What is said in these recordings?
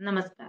नमस्कार।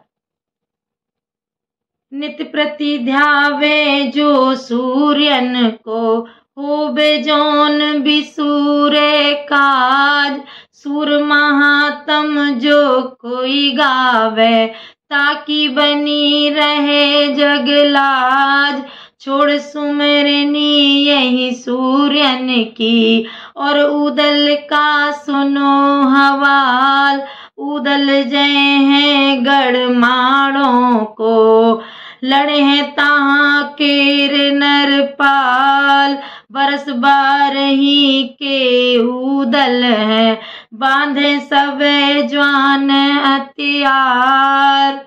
नित प्रति ध्यावे जो सूर्यन को, होबे जौन बिसूरे काज। सूर महात्म जो कोई गावे, ताकि बनी रहे जग लाज। छोड़ सुमरनी यही सूर्यन की, और उदल का सुनो हवाल। उदल जय हैं गढ़ माड़ों को, लड़े हैं तहाँ केर नरपाल। बरस बारही के उदल है, बांधे सबे जवान हथियार।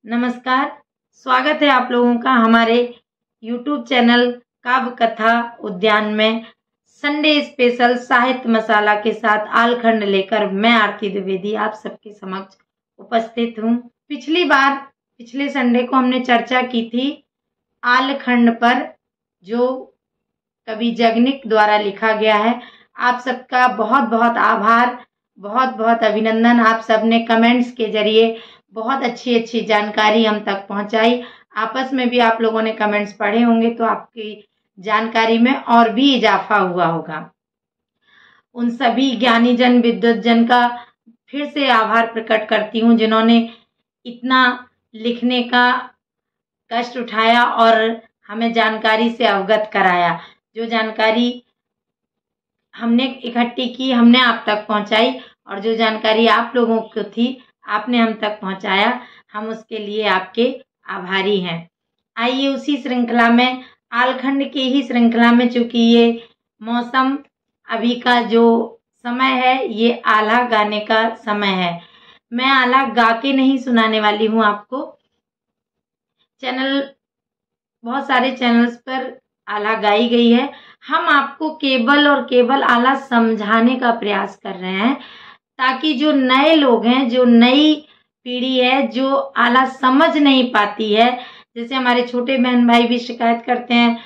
नमस्कार, स्वागत है आप लोगों का हमारे YouTube चैनल काव्य कथा उद्यान में। संडे स्पेशल साहित्य मसाला के साथ आलखंड लेकर मैं आरती द्विवेदी आप सबके समक्ष उपस्थित हूँ। पिछले संडे को हमने चर्चा की थी आलखंड पर, जो कवि जगनिक द्वारा लिखा गया है। आप सबका बहुत बहुत आभार, बहुत बहुत अभिनंदन। आप सबने कमेंट्स के जरिए बहुत अच्छी अच्छी जानकारी हम तक पहुंचाई। आपस में भी आप लोगों ने कमेंट्स पढ़े होंगे, तो आपकी जानकारी में और भी इजाफा हुआ होगा। उन सभी ज्ञानी जन, विद्वत जन का फिर से आभार प्रकट करती हूँ, जिन्होंने इतना लिखने का कष्ट उठाया और हमें जानकारी से अवगत कराया। जो जानकारी हमने इकट्ठी की, हमने आप तक पहुंचाई, और जो जानकारी आप लोगों को थी, आपने हम तक पहुंचाया। हम उसके लिए आपके आभारी हैं। आइए उसी श्रृंखला में, आलखंड की ही श्रृंखला में, चूंकि ये मौसम अभी का जो समय है, ये आला गाने का समय है। मैं आला गा के नहीं सुनाने वाली हूँ आपको। बहुत सारे चैनल्स पर आला गाई गई है। हम आपको केवल और केवल आला समझाने का प्रयास कर रहे हैं, ताकि जो नए लोग हैं, जो नई पीढ़ी है, जो आला समझ नहीं पाती है, जैसे हमारे छोटे बहन भाई भी शिकायत करते हैं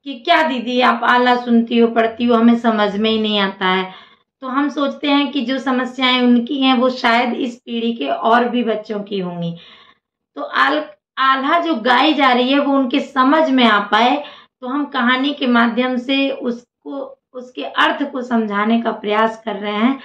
कि क्या दीदी आप आला सुनती हो, पढ़ती हो, हमें समझ में ही नहीं आता है। तो हम सोचते हैं कि जो समस्याएं उनकी हैं, वो शायद इस पीढ़ी के और भी बच्चों की होंगी। तो आल्हा जो गाई जा रही है, वो उनके समझ में आ पाए, तो हम कहानी के माध्यम से उसके अर्थ को समझाने का प्रयास कर रहे हैं,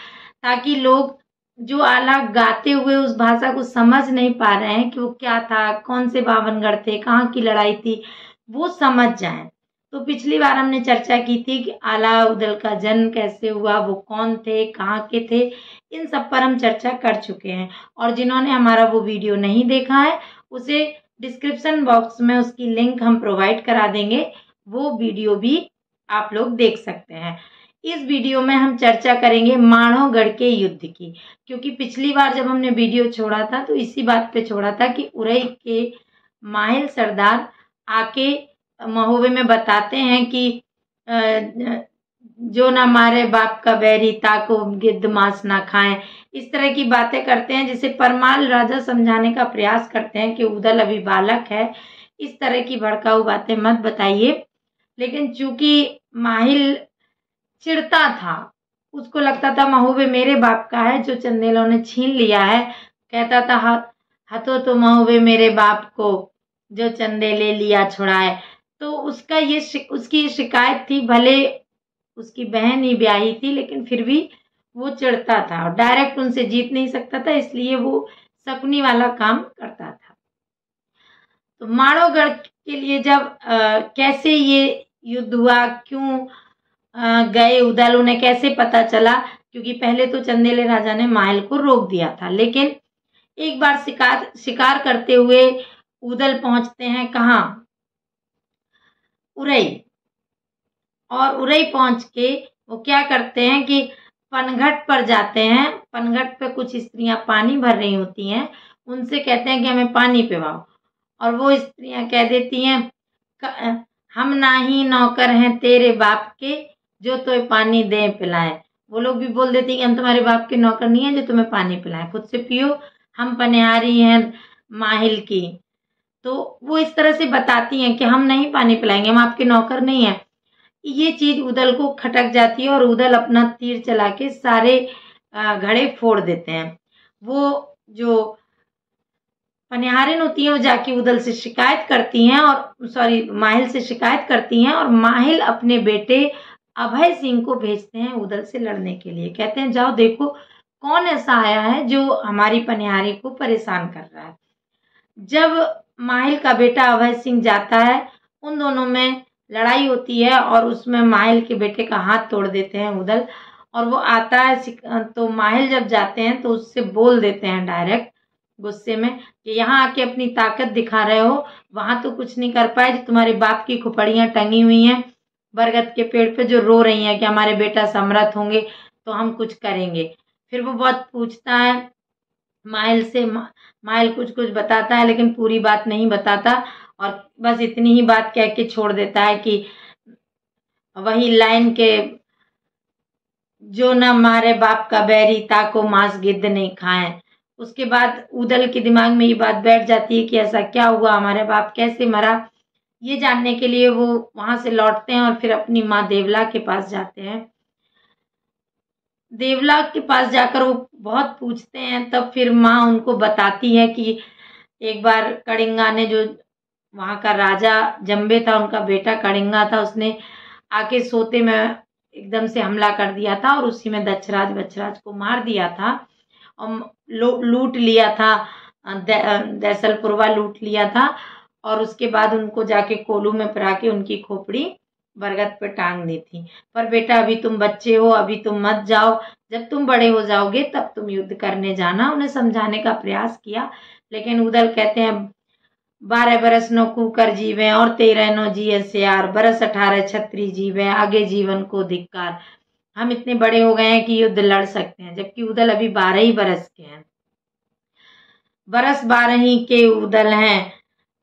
ताकि लोग जो आला गाते हुए उस भाषा को समझ नहीं पा रहे हैं कि वो क्या था, कौन से बावनगढ़ थे, कहाँ की लड़ाई थी, वो समझ जाएं। तो पिछली बार हमने चर्चा की थी कि आला उदल का जन्म कैसे हुआ, वो कौन थे, कहाँ के थे, इन सब पर हम चर्चा कर चुके हैं। और जिन्होंने हमारा वो वीडियो नहीं देखा है, उसे डिस्क्रिप्शन बॉक्स में उसकी लिंक हम प्रोवाइड करा देंगे, वो वीडियो भी आप लोग देख सकते हैं। इस वीडियो में हम चर्चा करेंगे माणोगढ़ के युद्ध की, क्योंकि पिछली बार जब हमने वीडियो छोड़ा था तो इसी बात पे छोड़ा था कि उरई के माहिल सरदार आके महोबे में बताते हैं कि जो ना मारे बाप का बैरी, ताको गिद्ध मांस ना खाएं। इस तरह की बातें करते हैं, जिसे परमाल राजा समझाने का प्रयास करते हैं कि उदल अभी बालक है, इस तरह की भड़काऊ बातें मत बताइए। लेकिन चूंकि माहिल चिढ़ता था, उसको लगता था महोबे मेरे बाप का है, जो चंदेलों ने छीन लिया है। कहता था हतो तो महोबे मेरे बाप को, जो चंदे ले लिया छुड़ाए। तो उसकी ये शिकायत थी। भले उसकी बहन ही ब्याही थी, लेकिन फिर भी वो चिढ़ता था और डायरेक्ट उनसे जीत नहीं सकता था, इसलिए वो शकुनी वाला काम करता था। तो माणोगढ़ के लिए जब कैसे ये युद्ध हुआ, क्यों गए उदल, उन्हें कैसे पता चला, क्योंकि पहले तो चंदेले राजा ने माहिल को रोक दिया था। लेकिन एक बार शिकार करते हुए उदल पहुंचते हैं कहाँ, उरई। और उरई पहुंच के वो क्या करते हैं कि पनघट पर जाते हैं। पनघट पे कुछ स्त्रियां पानी भर रही होती हैं, उनसे कहते हैं कि हमें पानी पिलाओ। और वो स्त्रियां कह देती हैं हम ना ही नौकर हैं तेरे बाप के, जो तो पानी दे पिलाए। वो लोग भी बोल देती हैं कि हम तुम्हारे बाप के नौकर नहीं है जो तुम्हें पानी पिलाए, खुद से पियो, हम पनिहारी हैं माहिल की। तो वो इस तरह से बताती हैं कि हम नहीं पानी पिलाएंगे, हम आपके नौकर नहीं हैं। ये चीज उदल को खटक जाती है और उदल अपना तीर चला के सारे घड़े फोड़ देते हैं। वो जो पनिहारिन होती हैं वो जाके उदल से शिकायत करती हैं, और माहिल से शिकायत करती हैं, और माहिल अपने बेटे अभय सिंह को भेजते हैं उदल से लड़ने के लिए। कहते हैं जाओ देखो कौन ऐसा आया है जो हमारी पनिहारी को परेशान कर रहा है। जब माहिल का बेटा अभय सिंह जाता है, उन दोनों में लड़ाई होती है और उसमें माहिल के बेटे का हाथ तोड़ देते हैं उदल। और वो आता है तो माहिल जब जाते हैं तो उससे बोल देते हैं डायरेक्ट गुस्से में कि यहाँ आके अपनी ताकत दिखा रहे हो, वहां तो कुछ नहीं कर पाए, जो तुम्हारे बाप की खोपड़ियां टंगी हुई हैं बरगद के पेड़ पे जो रो रही हैं कि हमारे बेटा समर्थ होंगे तो हम कुछ करेंगे। फिर वो बहुत पूछता है माहिल से, माहिल कुछ कुछ बताता है लेकिन पूरी बात नहीं बताता, और बस इतनी ही बात कह के छोड़ देता है कि वही लाइन के जो न मारे बाप का बैरी ताको मांस गिद्ध नहीं खाएं। उसके बाद उदल के दिमाग में ये बात बैठ जाती है कि ऐसा क्या हुआ, हमारे बाप कैसे मरा। ये जानने के लिए वो वहां से लौटते हैं और फिर अपनी माँ देवला के पास जाते हैं। देवला के पास जाकर वो बहुत पूछते हैं, तब फिर माँ उनको बताती है कि एक बार कड़िंगा ने, जो वहां का राजा जंबे था उनका बेटा कड़िंगा था, उसने आके सोते में एकदम से हमला कर दिया था और उसी में दक्षराज को मार दिया था और लूट लिया था, दैसलपुरवा लूट लिया था। और उसके बाद उनको जाके कोलू में परा के उनकी खोपड़ी बरगद पे टांग दी थी। पर बेटा अभी तुम बच्चे हो, अभी तुम मत जाओ, जब तुम बड़े हो जाओगे तब तुम युद्ध करने जाना। उन्हें समझाने का प्रयास किया, लेकिन उदल कहते हैं 12 बरस नो कूकर जीवे और 13 नो जिये सियार, बरस 18 छत्री जीवे आगे जीवन को धिक्कार। हम इतने बड़े हो गए हैं कि युद्ध लड़ सकते हैं, जबकि उदल अभी 12 ही बरस के हैं। बरस 12 ही के उदल हैं,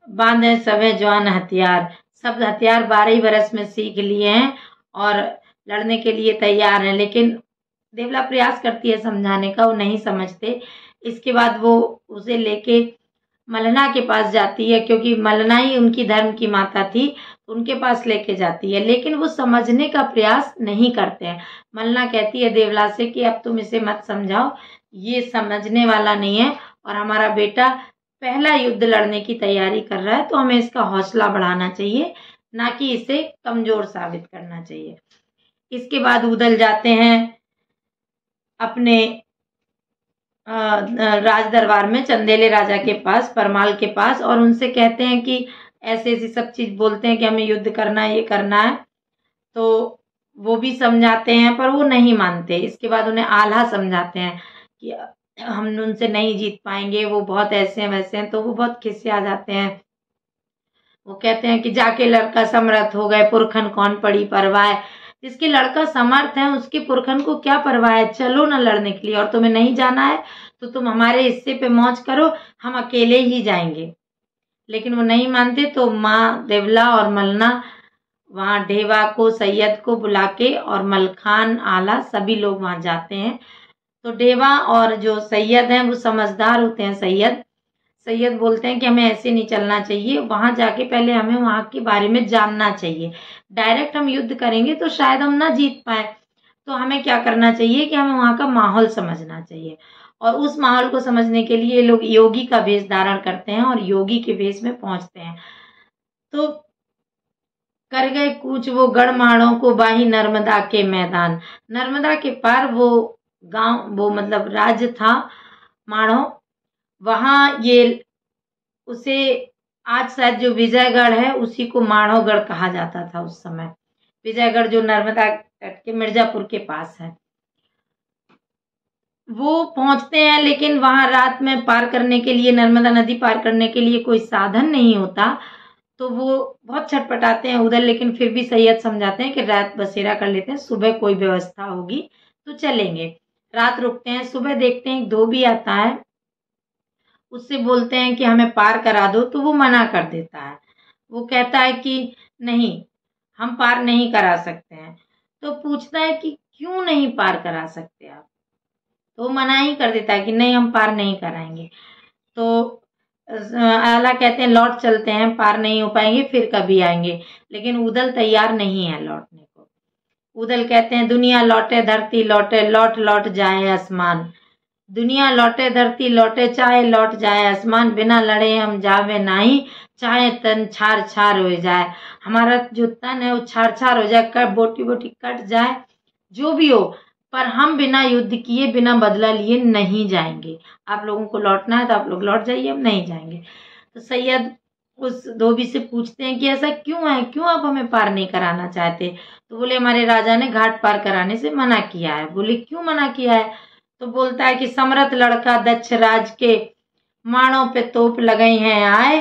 बांधे सवे जवान हथियार। सब हथियार 12 ही बरस में सीख लिए हैं और लड़ने के लिए तैयार हैं। लेकिन देवला प्रयास करती है समझाने का, वो नहीं समझते। इसके बाद वो उसे लेके मलना के पास जाती है, क्योंकि मलना ही उनकी धर्म की माता थी, तो उनके पास लेके जाती है। लेकिन वो समझने का प्रयास नहीं करते हैं। मलना कहती है देवला से कि अब तुम इसे मत समझाओ, ये समझने वाला नहीं है और हमारा बेटा पहला युद्ध लड़ने की तैयारी कर रहा है, तो हमें इसका हौसला बढ़ाना चाहिए, ना कि इसे कमजोर साबित करना चाहिए। इसके बाद उदल जाते हैं अपने राज दरबार में चंदेले राजा के पास, परमाल के पास, और उनसे कहते हैं कि ऐसे ऐसी सब चीज बोलते हैं कि हमें युद्ध करना है, ये करना है। तो वो भी समझाते हैं पर वो नहीं मानते। इसके बाद उन्हें आल्हा समझाते हैं कि हम उनसे नहीं जीत पाएंगे, वो बहुत ऐसे हैं वैसे हैं। तो वो बहुत खिसिया जाते हैं। वो कहते हैं कि जाके लड़का समर्थ हो गए, पुरखन कौन पड़ी परवाह। जिसके लड़का समर्थ है उसके पुरखन को क्या परवाह है, चलो ना लड़ने के लिए। और तुम्हें नहीं जाना है तो तुम हमारे हिस्से पे मौज करो, हम अकेले ही जाएंगे। लेकिन वो नहीं मानते। तो माँ देवला और मलना वहां ढेवा को, सैयद को बुला के, और मलखान, आला, सभी लोग वहां जाते हैं। तो ढेवा और जो सैयद हैं वो समझदार होते हैं। सैयद बोलते हैं कि हमें ऐसे नहीं चलना चाहिए, वहां जाके पहले हमें वहां के बारे में जानना चाहिए। डायरेक्ट हम युद्ध करेंगे तो शायद हम ना जीत पाए, तो हमें क्या करना चाहिए कि हमें वहां का माहौल समझना चाहिए। और उस माहौल को समझने के लिए लोग योगी का वेश धारण करते हैं और योगी के वेश में पहुंचते हैं। तो कर गए कूच वो गढ़माणों को बाही नर्मदा के मैदान। नर्मदा के पार वो गांव, वो मतलब राज्य था माणो, वहां ये उसे आज शायद जो विजयगढ़ है उसी को माणोगढ़ कहा जाता था उस समय। विजयगढ़ जो नर्मदा तट के मिर्जापुर के पास है। वो पहुंचते हैं, लेकिन वहां रात में पार करने के लिए, नर्मदा नदी पार करने के लिए कोई साधन नहीं होता। तो वो बहुत छटपटाते हैं उधर, लेकिन फिर भी सैयद समझाते हैं कि रात बसेरा कर लेते हैं, सुबह कोई व्यवस्था होगी तो चलेंगे। रात रुकते हैं, सुबह देखते हैं एक धोबी आता है, उससे बोलते हैं कि हमें पार करा दो, तो वो मना कर देता है। वो कहता है कि नहीं, हम पार नहीं करा सकते हैं। तो पूछता है कि क्यों नहीं पार करा सकते आप, तो मना ही कर देता है कि नहीं, हम पार नहीं कराएंगे। तो आला कहते हैं लौट चलते हैं, पार नहीं हो पाएंगे, फिर कभी आएंगे। लेकिन उदल तैयार नहीं है लौटने को। उदल कहते हैं दुनिया लौटे धरती लौटे, लौट लौट जाए आसमान। दुनिया लौटे धरती लौटे, चाहे लौट जाए आसमान, बिना लड़े हम जावे नाही, चाहे तन छार छार हो जाए। हमारा जो तन है वो छार छार हो जाए, कट बोटी बोटी कट जाए, जो भी हो, पर हम बिना युद्ध किए बिना बदला लिए नहीं जाएंगे। आप लोगों को लौटना है तो आप लोग लौट जाइए, हम नहीं जाएंगे। तो सैयद उस धोबी से पूछते हैं कि ऐसा क्यों है, क्यों आप हमें पार नहीं कराना चाहते? तो बोले हमारे राजा ने घाट पार कराने से मना किया है। बोले क्यों मना किया है? तो बोलता है कि समरथ लड़का दक्ष राज के, माणों पे तोप लगई हैं आए,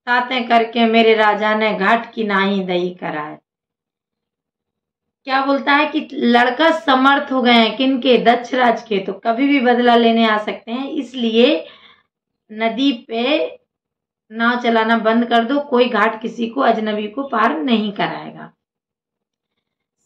ताते करके मेरे राजा ने घाट की नाही दई कराए। क्या बोलता है कि लड़का समर्थ हो गए हैं, किनके? दक्ष राज के, तो कभी भी बदला लेने आ सकते हैं, इसलिए नदी पे नाव चलाना बंद कर दो, कोई घाट किसी को अजनबी को पार नहीं कराएगा।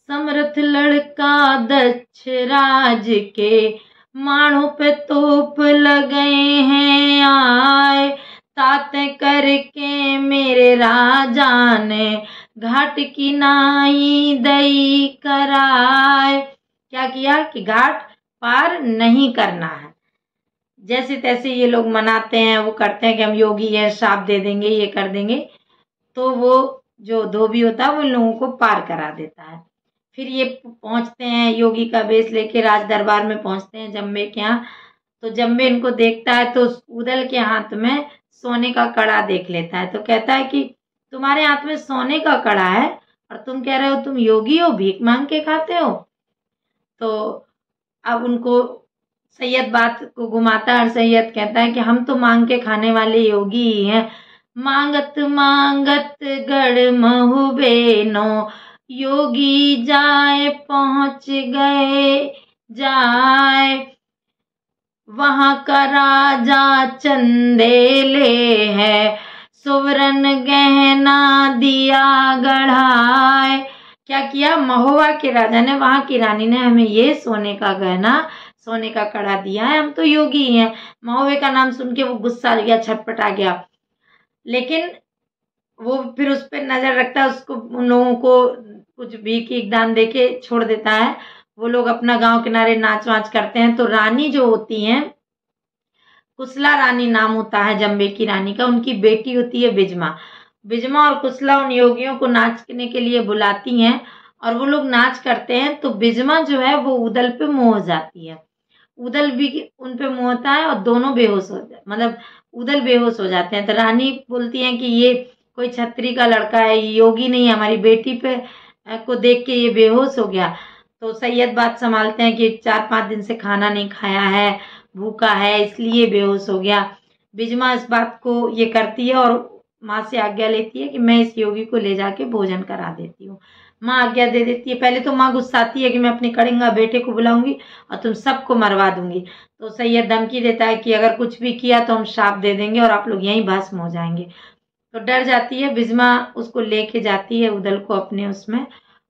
समर्थ लड़का दक्ष राज के, माणों पे तोप लगे हैं आए, ताते करके मेरे राजा ने घाट की नाई दई कराए। क्या किया कि घाट पार नहीं करना है। जैसे तैसे ये लोग मनाते हैं, वो करते हैं कि हम योगी हैं, श्राप दे देंगे, ये कर देंगे, तो वो जो धोबी होता है वो इन लोगों को पार करा देता है। फिर ये पहुंचते हैं, योगी का वेश लेके राज दरबार में पहुंचते हैं जम्बे के यहाँ। तो जम्बे इनको देखता है तो उदल के हाथ में सोने का कड़ा देख लेता है, तो कहता है कि तुम्हारे हाथ में सोने का कड़ा है और तुम कह रहे हो तुम योगी हो, भीख मांग के खाते हो। तो अब उनको सैयद बात को घुमाता है और सैयद कहता है कि हम तो मांग के खाने वाले योगी ही हैं। मांगत मांगत गढ़ महु बेनो, योगी जाए पहुंच गए जाए, वहां का राजा चंदेले है, सुवर्ण गहना दिया गढ़ाए। क्या किया? महुआ के राजा ने, वहां की रानी ने हमें ये सोने का गहना, सोने का कड़ा दिया है, हम तो योगी हैं। महुए का नाम सुन के वो गुस्सा आ गया, छटपटा गया, लेकिन वो फिर उस पर नजर रखता है, उसको उन लोगों को कुछ भीख दान दे के छोड़ देता है। वो लोग अपना गांव किनारे नाच वाच करते हैं। तो रानी जो होती हैं, कुशला रानी नाम होता है जम्बे की रानी का, उनकी बेटी होती है बिजमा। बिजमा और कुशला उन योगियों को नाचने के लिए बुलाती हैं और वो लोग नाच करते हैं। तो बिजमा जो है वो उदल पे मोह जाती है, उदल भी उन पे मोह होता है और दोनों बेहोश हो जाते, मतलब उदल बेहोश हो जाते हैं। तो रानी बोलती है कि ये कोई छत्री का लड़का है, योगी नहीं है, हमारी बेटी पे को देख के ये बेहोश हो गया। तो सैयद बात संभालते हैं कि 4-5 दिन से खाना नहीं खाया है, भूखा है, इसलिए बेहोश हो गया। बिजमा इस बात को ये करती है और माँ से आज्ञा लेती है कि मैं इस योगी को ले जाके भोजन करा देती हूँ। माँ आज्ञा दे देती है। पहले तो माँ गुस्साती है कि मैं अपने कड़िंगा बेटे को बुलाऊंगी और तुम सबको मरवा दूंगी। तो सैयद धमकी देता है कि अगर कुछ भी किया तो हम श्राप दे देंगे और आप लोग यहीं भस्म हो जाएंगे। तो डर जाती है बिजमा, उसको लेके जाती है उदल को अपने उसमें,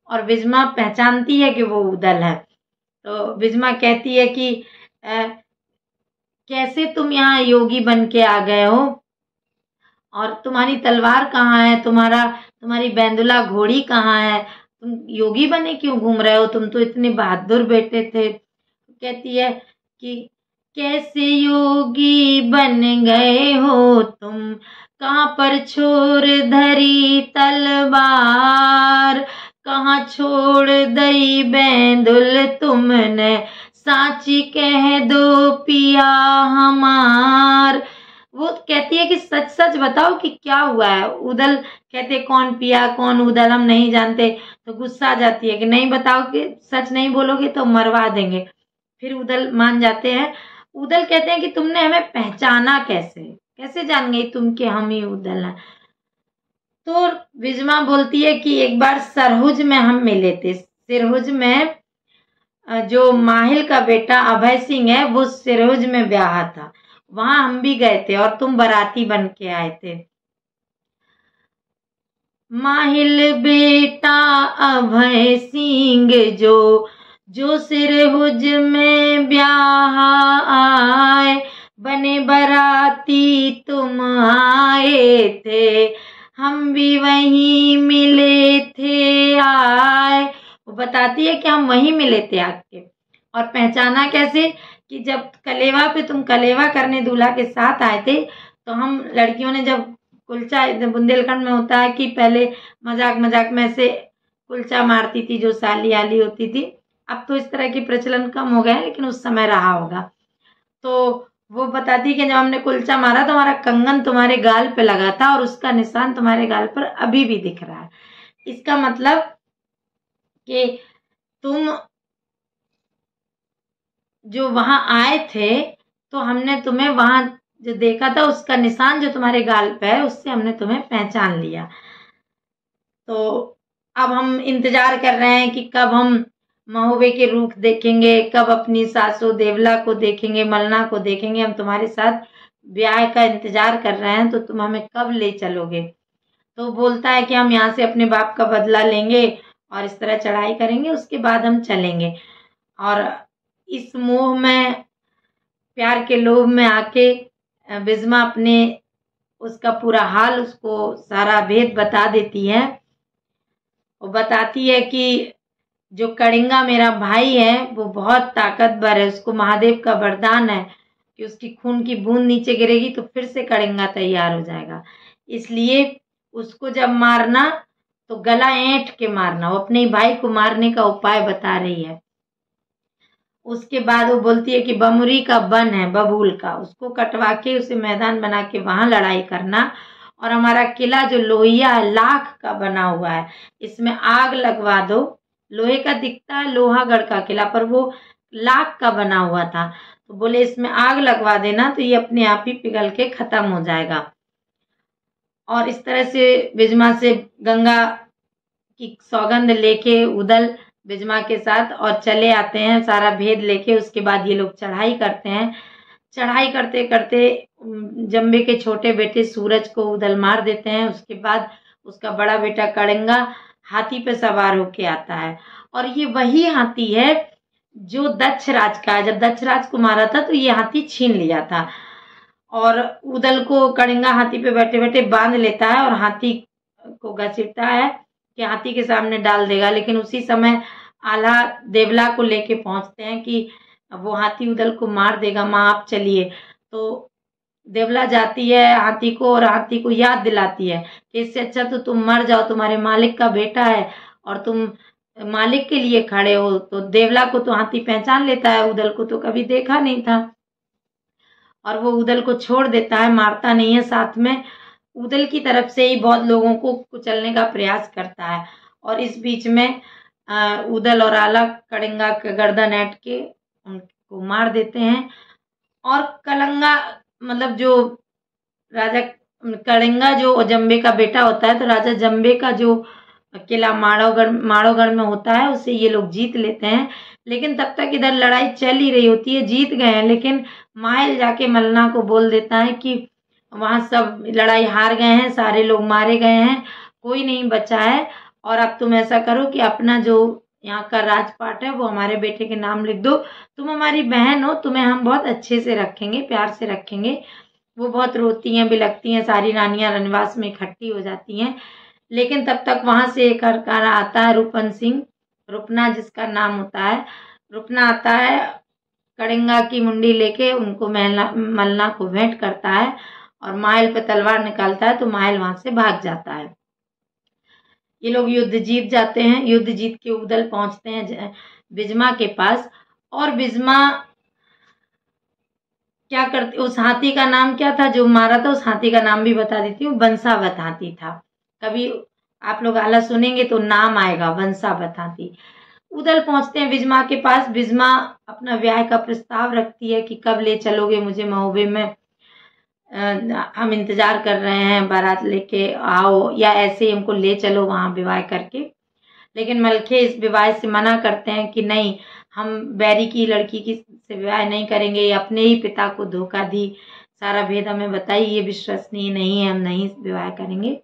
और बिजमा पहचानती है कि वो उदल है। तो बिजमा कहती है कि कैसे तुम यहाँ योगी बन के आ गए हो, और तुम्हारी तलवार कहाँ है, तुम्हारी बैंदुला घोड़ी कहाँ है, तुम योगी बने क्यों घूम रहे हो, तुम तो इतने बहादुर बेटे थे। कहती है कि कैसे योगी बन गए हो तुम, कहाँ पर छोड़ धरी तलवार, कहाँ छोड़ दई बैंदुल तुमने, साची कह दो पिया हमार। वो कहती है कि सच सच बताओ कि क्या हुआ है। उदल कहते कौन पिया कौन उदल हम नहीं जानते। तो गुस्सा आ जाती है कि नहीं बताओ, कि सच नहीं बोलोगे तो मरवा देंगे। फिर उदल मान जाते हैं। उदल कहते हैं कि तुमने हमें पहचाना कैसे, कैसे जान गई तुम कि हम ही उदल हैं। तो बिजमा बोलती है कि एक बार सरहुज में हम मिले थे। सिरहुज में जो माहिल का बेटा अभय सिंह है वो सिरहुज में ब्याह था, वहां हम भी गए थे और तुम बाराती बन के आए थे। माहिल बेटा अभय सिंह जो सिरहुज में ब्याह आए, बने बराती तुम आए थे, हम भी वहीं मिले थे आए। वो बताती है कि हम वहीं मिले थे आके। और पहचाना कैसे कि जब कलेवा पे तुम कलेवा करने दूल्हा के साथ आए थे, तो हम लड़कियों ने जब कुलचा, बुंदेलखंड में होता है कि पहले मजाक मजाक में से कुलचा मारती थी जो साली आली होती थी। अब तो इस तरह की प्रचलन कम हो गया है, लेकिन उस समय रहा होगा। तो वो बताती कि जब हमने कुलचा मारा तो हमारा कंगन तुम्हारे गाल पे लगा था और उसका निशान तुम्हारे गाल पर अभी भी दिख रहा है। इसका मतलब कि तुम जो वहां आए थे तो हमने तुम्हें वहां जो देखा था, उसका निशान जो तुम्हारे गाल पे है उससे हमने तुम्हें पहचान लिया। तो अब हम इंतजार कर रहे हैं कि कब हम महोबे के रूप देखेंगे, कब अपनी सासू देवला को देखेंगे, मलना को देखेंगे। हम तुम्हारे साथ ब्याह का इंतजार कर रहे हैं, तो तुम हमें कब ले चलोगे। तो बोलता है कि हम यहाँ से अपने बाप का बदला लेंगे और इस तरह चढ़ाई करेंगे, उसके बाद हम चलेंगे। और इस मोह में, प्यार के लोभ में आके बिस्मा अपने उसका पूरा हाल, उसको सारा भेद बता देती है। वो बताती है कि जो कड़िंगा मेरा भाई है वो बहुत ताकतवर है, उसको महादेव का वरदान है कि उसकी खून की बूंद नीचे गिरेगी तो फिर से कड़िंगा तैयार हो जाएगा। इसलिए उसको जब मारना तो गला ऐंठ के मारना। वो अपने भाई को मारने का उपाय बता रही है। उसके बाद वो बोलती है कि बमुरी का बन है बबूल का, उसको कटवा के उसे मैदान बना के वहां लड़ाई करना। और हमारा किला जो लोहिया है, लाख का बना हुआ है, इसमें आग लगवा दो। लोहे का दिखता है लोहागढ़ का किला, पर वो लाख का बना हुआ था। तो बोले इसमें आग लगवा देना तो ये अपने आप ही पिघल के खत्म हो जाएगा। और इस तरह से बिजमा से गंगा की सौगंध लेके उदल बिजमा के साथ और चले आते हैं सारा भेद लेके। उसके बाद ये लोग चढ़ाई करते हैं। चढ़ाई करते करते जम्बे के छोटे बेटे सूरज को उदल मार देते हैं। उसके बाद उसका बड़ा बेटा कड़िंगा हाथी पे सवार होके आता है। और ये वही हाथी है जो दक्ष राज का है। जब दक्ष राज को मारा था तो ये हाथी छीन लिया था। और उदल को कड़िंगा हाथी पे बैठे बैठे बांध लेता है और हाथी को घसीटता है कि हाथी के सामने डाल देगा। लेकिन उसी समय आल्हा देवला को लेके पहुंचते हैं कि वो हाथी उदल को मार देगा, माँ आप चलिए। तो देवला जाती है हाथी को और हाथी को याद दिलाती है कि इससे अच्छा तो तुम मर जाओ, तुम्हारे मालिक का बेटा है और तुम मालिक के लिए खड़े हो। तो देवला को तो हाथी पहचान लेता है, उदल को तो कभी देखा नहीं था और वो उदल को छोड़ देता है, मारता नहीं है। साथ में उदल की तरफ से ही बहुत लोगों को कुचलने का प्रयास करता है। और इस बीच में उदल और आला कड़िंगा का गर्दन ऐंठ के उनको मार देते हैं। और कलंगा मतलब जो राजा कड़िंगा जो जम्बे का बेटा होता है, तो राजा जम्बे का जो किला माड़ोगढ़ में होता है उसे ये लोग जीत लेते हैं। लेकिन तब तक इधर लड़ाई चल ही रही होती है, जीत गए हैं। लेकिन माहिल जाके मलना को बोल देता है कि वहां सब लड़ाई हार गए हैं, सारे लोग मारे गए हैं, कोई नहीं बचा है। और अब तुम ऐसा करो कि अपना जो यहाँ का राजपाट है वो हमारे बेटे के नाम लिख दो। तुम हमारी बहन हो, तुम्हें हम बहुत अच्छे से रखेंगे, प्यार से रखेंगे। वो बहुत रोती हैं, बिलखती हैं, सारी रानियां रनवास में इकट्ठी हो जाती हैं। लेकिन तब तक वहां से एक हरकारा आता है, रूपन सिंह, रुपना जिसका नाम होता है। रुपना आता है, कड़िंगा की मुंडी लेके उनको मलना को भेंट करता है और माहिल पे तलवार निकालता है तो माहिल वहां से भाग जाता है। ये लोग युद्ध जीत जाते हैं। युद्ध जीत के उदल पहुंचते हैं बिजमा के पास। और बिजमा क्या करती, उस हाथी का नाम क्या था जो मारा था, उस हाथी का नाम भी बता देती हूँ, बंसावत हाथी था। कभी आप लोग आला सुनेंगे तो नाम आएगा बंसावत हाथी। उदल पहुंचते हैं बिजमा के पास। बिजमा अपना ब्याह का प्रस्ताव रखती है कि कब ले चलोगे मुझे महोबे में, हम इंतजार कर रहे हैं, बारात लेके आओ या ऐसे ही हमको ले चलो वहां विवाह करके। लेकिन मलखे इस विवाह से मना करते हैं कि नहीं, हम बैरी की लड़की की से विवाह नहीं करेंगे, ये अपने ही पिता को धोखा दी, सारा भेद हमें बताई, ये विश्वसनीय नहीं है, हम नहीं विवाह करेंगे।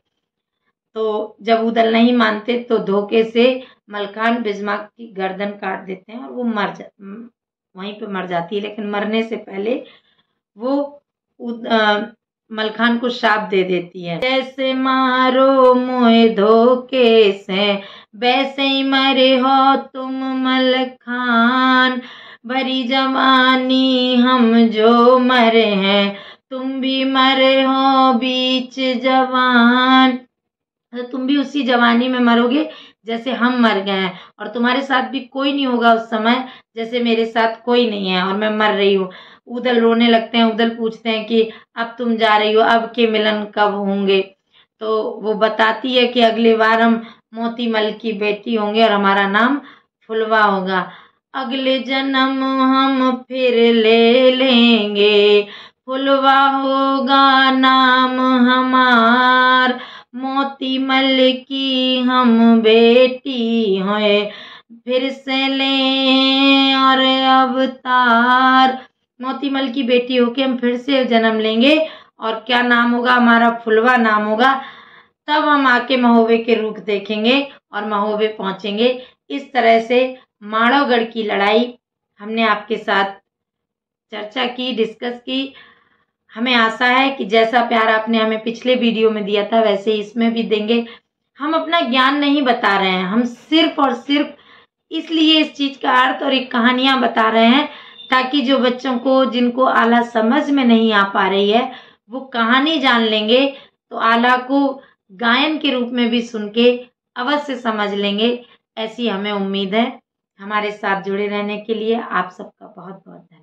तो जब उदल नहीं मानते तो धोखे से मलखान बिजमा की गर्दन काट देते हैं और वो वहीं पे मर जाती है। लेकिन मरने से पहले वो मलखान को शाप दे देती है, जैसे मारो मोए धोखे से वैसे ही मरे हो तुम मलखान, भरी जवानी हम जो मरे हैं, तुम भी मरे हो बीच जवान। तो तुम भी उसी जवानी में मरोगे जैसे हम मर गए हैं, और तुम्हारे साथ भी कोई नहीं होगा उस समय जैसे मेरे साथ कोई नहीं है और मैं मर रही हूँ। उदल रोने लगते हैं, उदल पूछते हैं कि अब तुम जा रही हो, अब के मिलन कब होंगे। तो वो बताती है कि अगली बार हम मोतीमल की बेटी होंगे और हमारा नाम फुलवा होगा। अगले जन्म हम फिर ले लेंगे, फुलवा होगा नाम हमार, मोतीमल की हम बेटी हैं, फिर से लें और अवतार। मोतीमल की बेटी होके हम फिर से जन्म लेंगे और क्या नाम होगा हमारा? फुलवा नाम होगा। तब हम आके महोबे के रुख देखेंगे और महोबे पहुंचेंगे। इस तरह से माड़ोगढ़ की लड़ाई हमने आपके साथ चर्चा की, डिस्कस की। हमें आशा है कि जैसा प्यार आपने हमें पिछले वीडियो में दिया था वैसे इसमें भी देंगे। हम अपना ज्ञान नहीं बता रहे हैं, हम सिर्फ और सिर्फ इसलिए इस चीज का अर्थ और एक कहानियां बता रहे हैं ताकि जो बच्चों को, जिनको आला समझ में नहीं आ पा रही है, वो कहानी जान लेंगे तो आला को गायन के रूप में भी सुन के अवश्य समझ लेंगे। ऐसी हमें उम्मीद है। हमारे साथ जुड़े रहने के लिए आप सबका बहुत बहुत धन्यवाद।